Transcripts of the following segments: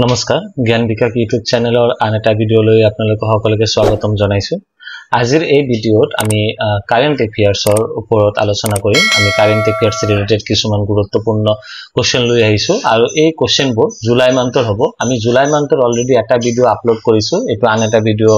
নমস্কাৰ জ্ঞান বিকাশ ইউটিউব চেনেলৰ আন এটা ভিডিঅলৈ আপোনালোক সকলোকে স্বাগতম জনাইছো। আজিৰ এই ভিডিঅত আমি কাৰেন্ট এফেয়াৰ্সৰ ওপৰত আলোচনা কৰিম। আমি কাৰেন্ট এফেয়াৰ্স ৰিলেটেড কিছুমান গুৰুত্বপূৰ্ণ কোৱেশ্চন লৈ আহিছো আৰু এই কোৱেশ্চনবোৰ জুলাই মান্থৰ হ'ব। আমি জুলাই মান্থৰ অলৰেডি এটা ভিডিঅ আপলোড কৰিছো, এটো আন এটা ভিডিঅ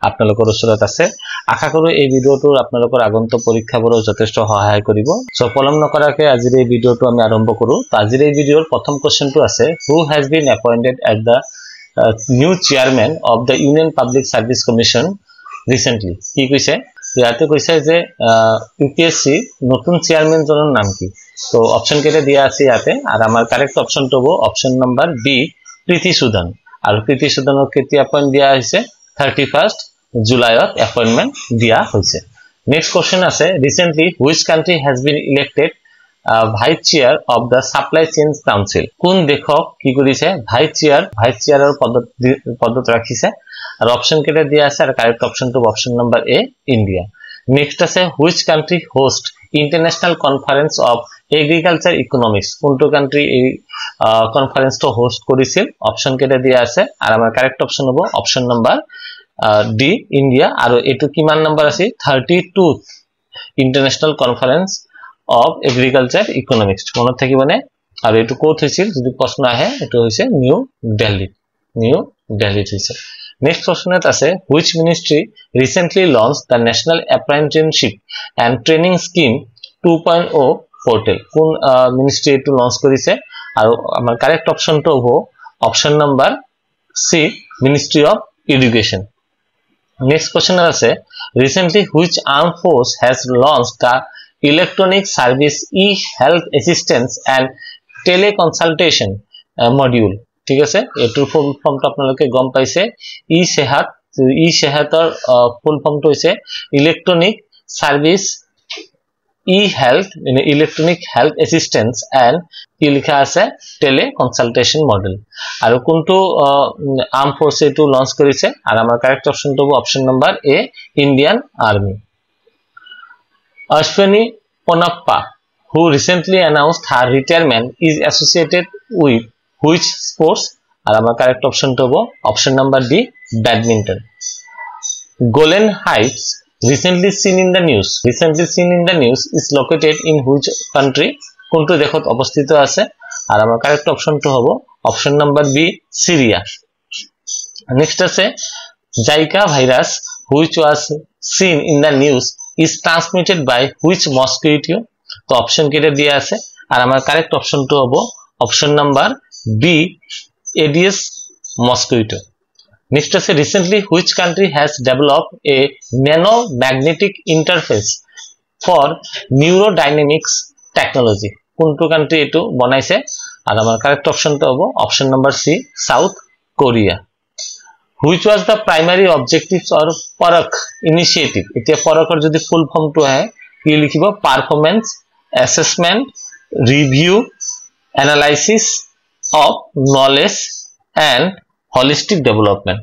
আপোনালোকৰ ওচৰত আছে। আশা কৰো এই ভিডিঅটোৰ আপোনালোকৰ আগন্তুক পৰীক্ষাবোৰৰ যথেষ্ট সহায় কৰিব। সো পলম নকৰাকৈ আজিৰ এই ভিডিঅটো আমি আৰম্ভ কৰো। আজিৰ এই ভিডিঅৰ প্ৰথম কোৱেশ্চনটো আছে, who has been appointed as the new chairman of the Union Public Service Commission recently? কি কৈছে ইয়াতে কৈছে যে ইউপিএসসি নতুন চেয়ারম্যান জনৰ নাম কি। তো অপশন কেটে দিয়া আছে ইয়াতে আৰ আমাৰ কাৰেক্ট অপশনটো হ'ব অপশন নাম্বাৰ বি, প্ৰীতি সুদন। আৰু প্ৰীতি সুদনক কেতিয়া এপইন্ট দিয়া হৈছে 31st জুলাইত এপইন্টমেন্ট দিয়া হৈছে। নেক্সট কোশ্চেন আছে, recently which country has been elected vice chair of the supply chain council? কোন দেশক কি কৰিছে ভাইস চেয়াৰৰ পদত ৰাখিছে। আর অপশন কেটে দিয়া আছে আর কারেক্ট অপশনটো option number A, India. Next আছে, which country host international conference of agriculture economics? কোনটো কান্ট্রি এই কনফারেন্সটো হোস্ট কৰিছিল? অপশন কেটে দিয়া আছে আৰ আমাৰ কারেক্ট অপশন হ'ব অপশন নাম্বার ডি, ইন্ডিয়া। আর এটো কিমান নাম্বার আছে 32 international conference of agriculture economics মনত থাকিবনে। আর এটো কোত হৈছিল যদি প্ৰশ্ন আহে এটো হৈছে নিউ দিল্লীত হৈছে। নেক্সট কোশ্চনত আছে, which ministry recently launched the National Apprenticeship and Training Scheme 2.0 portal? কোন মিনিস্ট্রি এটো লঞ্চ কৰিছে? আৰু আমাৰ কারেক্ট অপশনটো হ'ব option number C, ministry of education. Next question আছে, recently which armed force has launched the electronic service e-health assistance and teleconsultation module? ঠিক আছে, এটোৰ ফুল ফৰ্মটো আপোনালোকে গম পাইছে। ই-সেহাতৰ ফুল ফৰ্মটো হৈছে electronic service e health, electronic health assistance and কি লিখা আছে টেলিকনসালটেশন মডেল। আৰু কোনটো আৰ্ম ফোৰ্স এটো লঞ্চ কৰিছে? আৰ আমাৰ কারেক্ট অপশনটো হ'ব option number A, Indian army. Ashwini Ponnappa, who recently announced her retirement, is associated with which sports? আর আমার কারেক্ট অপশনটা হবে option number D, badminton. Golan Heights, recently seen in the news is located in which country? কোনটো দেশত অবস্থিত আছে? আর আমার correct অপশনটা হবে option number B, Syria. Next আছে, Zika virus which was seen in the news is transmitted by which mosquito? তো অপশন কেটে দিয়া আছে আর আমার কারেক্ট অপশনটা হবে option number B, Aedes mosquito. Next আছে, recently which country has developed a nano magnetic interface for neurodynamics technology? কোনটো কান্ট্রি এটো বনাইছে? আর আমার কারেক্ট অপশনটা হবে option number C, South Korea. Which was the primary objectives or PARAKH initiative? এতিয়া পৰখৰ যদি ফুল ফর্মটো আহে কি লিখিব? Performance assessment review analysis of knowledge and holistic development.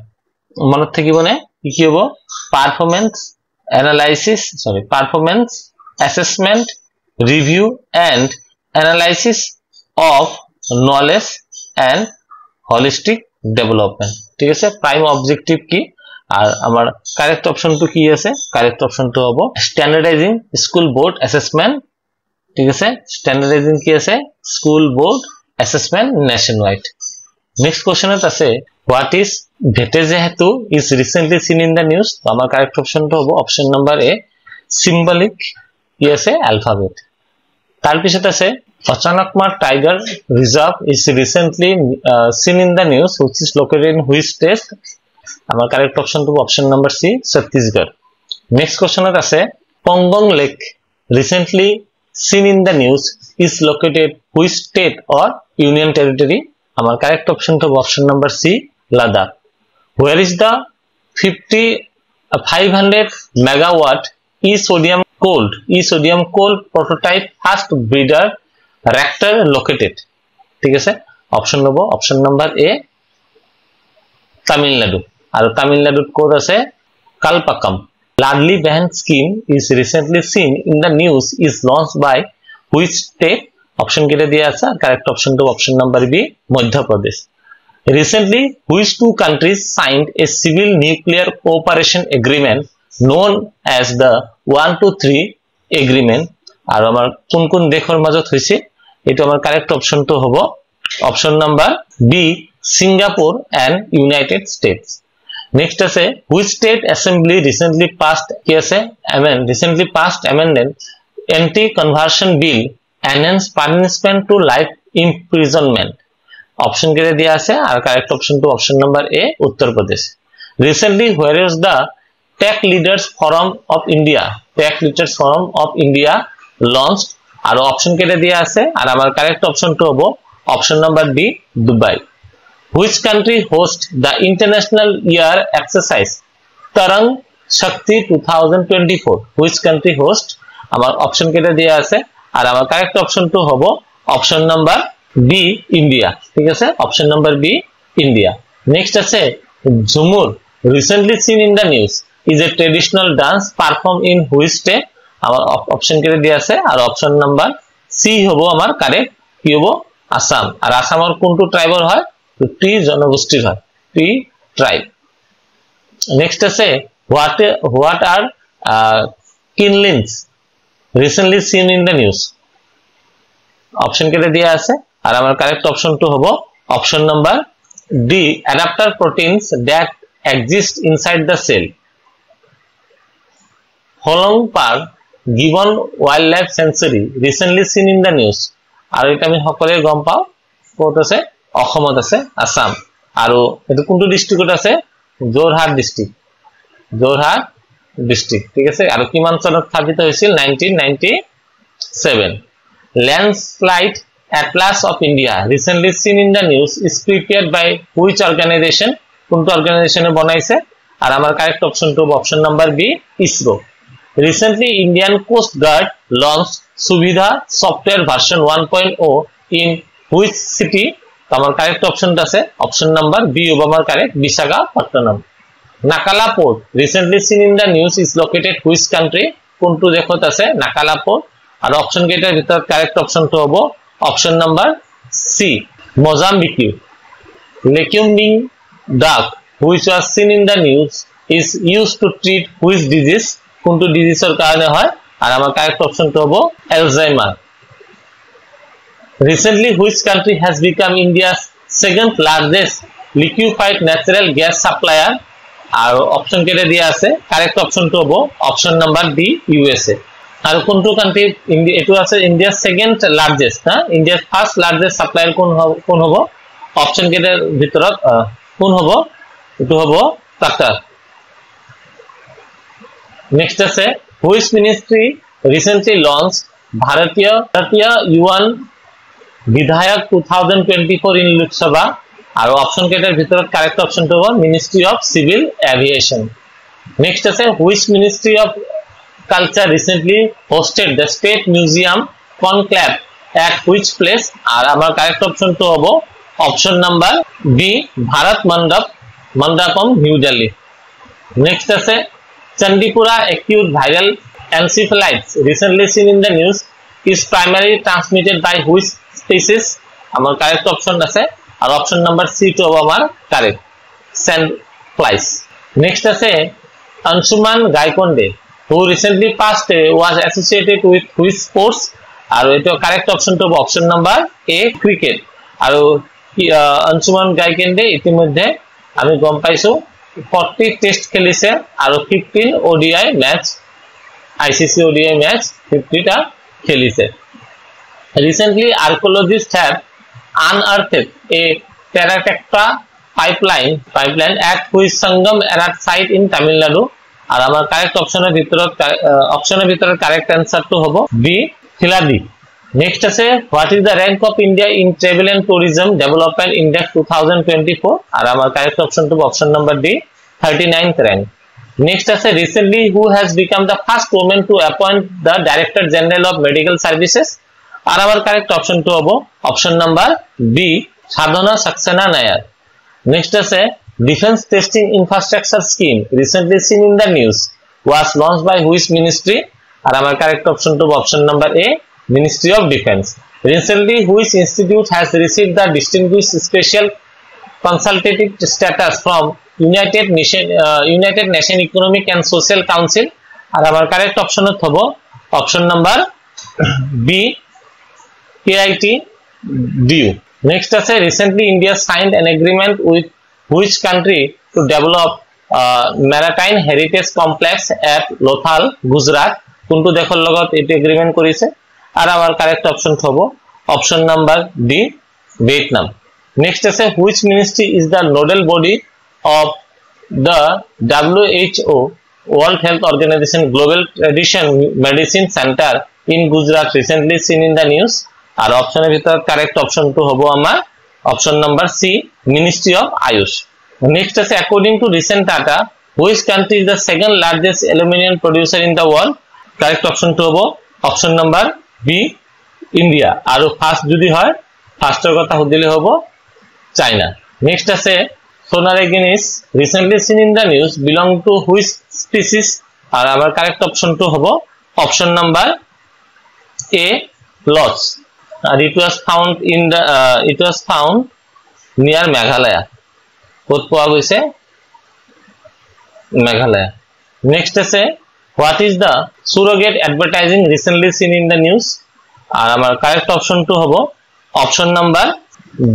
মনত থাকিবনে কি হ'ব? Performance assessment review and analysis of knowledge and holistic development. ঠিক আছে, প্রাইম অবজেক্টিভ কি? আর আমার কারেক্ট অপশনটো কি আছে? কারেক্ট অপশনটো হ'ব স্ট্যান্ডার্ডাইজিং স্কুল বোর্ড অ্যাসেসমেন্ট। ঠিক আছে, স্ট্যান্ডার্ডাইজিং কি আছে? School board assessment nationwide. Next কোশ্চেনত আছে, হোয়াট ইজ ভেটেজেহেতু is recently seen in the news? তো আমার কারেক্ট অপশনটো হ'ব অপশন নাম্বার এ, সিম্বলিক কি আছে অ্যালফাবেট। তার পিছত আছে, Achanakmar tiger reserve is recently seen in the news which is located in which state? আমার কারেক্ট অপশনটো option number C, Chhattisgarh. Next কোশ্চেনত আছে, Pangong lake recently seen in the news is located which state or union territory? আমার correct option তো option number C, Ladakh. Where is the 500 megawatt e-sodium coal prototype first breeder reactor located? ঠিক আছে, option নেব option number এ, তামিলনাডু। আর তামিলনাডুত code আছে কালপাকাম। Ladli Behan scheme is recently seen in the news is launched by which state? Option কেটে দিয়ে আছে, correct option তো option number B, Madhya Pradesh. Recently, which two countries signed a civil nuclear cooperation agreement known as the 123 agreement? আৰু আমাৰ কোন কোন দেশৰ মাজত হৈছে এটো আমাৰ কারেক্ট অপশনটো হ'ব option number B Singapore and United States. Next আছে which state assembly recently passed amendment anti-conversion bill enhanced punishment to life imprisonment. Option কেটে দিয়া আছে আর কারেক্ট অপশন টু option number A Uttar Pradesh. Recently, where is the Tech Leaders Forum of India launched? আর option কেটে দিয়া আছে আর আমার কারেক্ট অপশন টু হবে option number B Dubai. Which country hosts the International Year Exercise Tarang Shakti 2024? Which country host? আমার option কেটে দিয়া আছে আর আমার কারেক্ট অপশন টু হবে অপশন নাম্বার বি ইন্ডিয়া. ঠিক আছে, option number B India. Next আছে Jhumur recently seen in the news is a traditional dance performed in which state? আমার অপশন কেটে দিয়া আছে আর অপশন নাম্বার সি হবে আমার কারেক্ট কি হবে আসাম. আর আসামের কোনটো ট্রাইবের হয়? টি জনগোষ্ঠীর হয়, টি ট্রাইব. নেক্সট আছে what are kinlins recently seen in the news? Option কেটে দিয়া আছে আর আমার কারেক্ট অপশন টু হবে option number D adapter proteins that exist inside the cell. Holong Park Gibbon Wildlife Sanctuary recently seen in the news. আর এটা আমি সকলে গম পাও কোট আছে অসমত আছে আসাম আৰু এটো কোনটো ডিস্ট্ৰিক্টত আছে জোৰহাট ডিস্ট্ৰিক্ট. ঠিক আছে, আৰু কিমান চনত স্থাপিত হৈছিল 1997. Landslide Atlas of India recently seen in the news is prepared by which organization? কোনটো অর্গানাইজেশনে বনাইছে আর আমার কারেক্ট অপশন টু option number B ISRO. Recently, Indian Coast Guard launched Suvidha software version 1.0 in which city? আমার কারেক্ট অপশনটা আছে option number B ওবামার correct Visakhapatnam. Nacala port recently seen in the news is located which country? কোনটো দেশত আছে নাকালা port আর option কেইটার ভিতৰত correct অপশনটো হ'ব option number C Mozambique. Lecuming duck which was seen in the news is used to treat which disease? কোনটো ডিজিজৰ কাৰণে হয় আর আমার কারেক্ট অপশনটো হ'ব Alzheimer. Recently, which country has become India's second largest liquefied natural gas supplier? Are option কেটে দিয়া আছে correct অপশনটো হ'ব অপশন নাম্বার ডি ইউএসএ. আর কোনটো কান্ট্রি এটো আছে ইন্ডিয়ার সেকেন্ড লার্জেস্ট না ইন্ডিয়ার ফার্স্ট লার্জেস্ট সাপ্লায়ার কোন হ'ব অপশন কেটার ভিতৰত কোন হ'ব এটো হ'ব কাটার. নেক্সট আছে which ministry recently launched Bharatiya Yuvan Vidhayak 2024 in Lok Sabha আর অপশন কেটার ভিতৰত কারেক্ট অপশনটো হ'ব ministry of civil aviation. Next আছে which ministry of culture recently hosted the state museum conclave at which place? আর আমার কারেক্ট অপশনটো হ'ব option number B Bharat Mandapam New Delhi. Next আছে Chandipura acute viral encephalitis recently seen in the news is primarily transmitted by which species? আমার correct option আছে আর option number সি two হবে আমার correct sand flies. Next আছে Anshuman Gaikonde who recently passed was associated with which sports? আর এটা correct option টু হবে option number A cricket. আর Anshuman Gaikonde ইতিমধ্যে আমি গম পাইছো 40 টেস্ট খেলিছে আৰু 15 ODI match ICC ODI match 50টা খেলিছে. Recently, archaeologists have unearthed a terracotta pipeline at which Sangam Earth site in Tamil Nadu. আর আমার কারেক্ট অপশনের ভিতৰত কারেক্ট অ্যানসারটো হ'ব বি খিলাদি. নেক্সট আছে what is the rank of India in travel and tourism development index 2024 আর আমার correct অপশনটো option number D 39th rank. Next আছে recently who has become the first women to appoint the director general of medical services আর আমার correct অপশনটো হ'ব option number B Sadhna Saxena Nair. Next আছে defence testing infrastructure scheme recently seen in the news was launched by which ministry আর আমার correct অপশনটো option number A Ministry of Defense. Recently, which institute has received the Distinguished Special consultative status from United Nation Economic and Social Council আর আমার correct option হবো option number B KITDU next আছে recently India signed an agreement with which country to develop maritime heritage complex at Lothal Gujarat কোনটো দেশৰ লগত এটি agreement কৰিছে আর আমার কারেক্ট অপশন হবো option number D Vietnam next আছে which ministry is the nodal body of the WHO World Health Organization Global Tradition Medicine Center in Gujarat recently seen in the news আর অপশনের ভিতর correct option টু হবো আমার option number C ministry of AYUSH next আছে according to recent data which country is the second largest aluminum producer in the world correct option টু হবো option number B India আর ফার্স্ট যদি হয় ফার্স্টের কথা দিলে হবো চায়না নেক্সট আছে sonar against recently seen in the news belong to which species আর আমার কারেক্ট অপশন টু হবো option number A lots and it was found near Meghalaya কোত পাওয়া গৈছে মেঘালয় নেক্সট আছে what is the surrogate advertising recently seen in the news আর আমার correct option টু হবো option number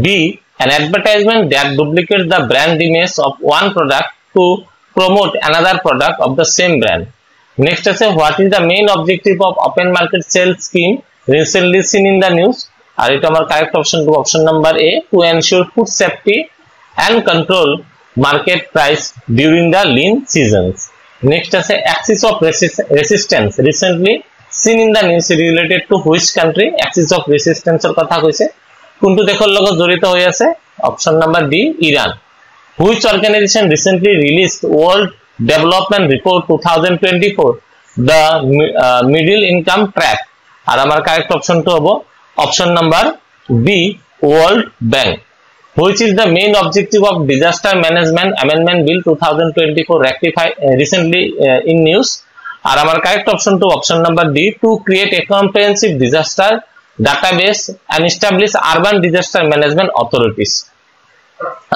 B an advertisement that duplicates the brand image of one product to promote another product of the same brand next আছে what is the main objective of open market sale scheme recently seen in the news আর এটা আমার correct option টু option number A to ensure food safety and control market price during the lean seasons next আছে axis of resistance recently seen in the news related to which country axis of resistance এর কথা কইছে কোনটো দেশৰ লগত জড়িত হৈ আছে option number D Iran which organization recently released world development report 2024 the middle income trap আর আমার কারেক্ট অপশন টু হবো option number B world bank which is the main objective of disaster management amendment bill 2024 rectified recently in news আর আমার correct option টু option number D to create a comprehensive disaster database and establish urban disaster management authorities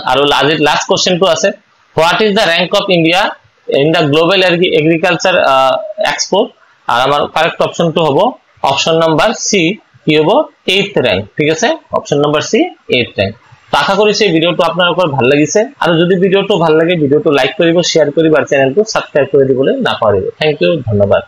আর last question to আছে what is the rank of India in the global agriculture export আর আমার correct option টু হবো option number সি কি হবো 8th rank ঠিক আছে option number সি 8th rank আশা করি এই ভিডিওটো আপোনালোকৰ ভাল লাগিছে আৰু যদি ভিডিওটো ভাল লাগে ভিডিওটো লাইক কৰিব শেয়াৰ কৰিব আৰু চ্যানেলটো সাবস্ক্ৰাইব কৰি দিবলৈ নাপাহৰিব থ্যাংক ইউ ধন্যবাদ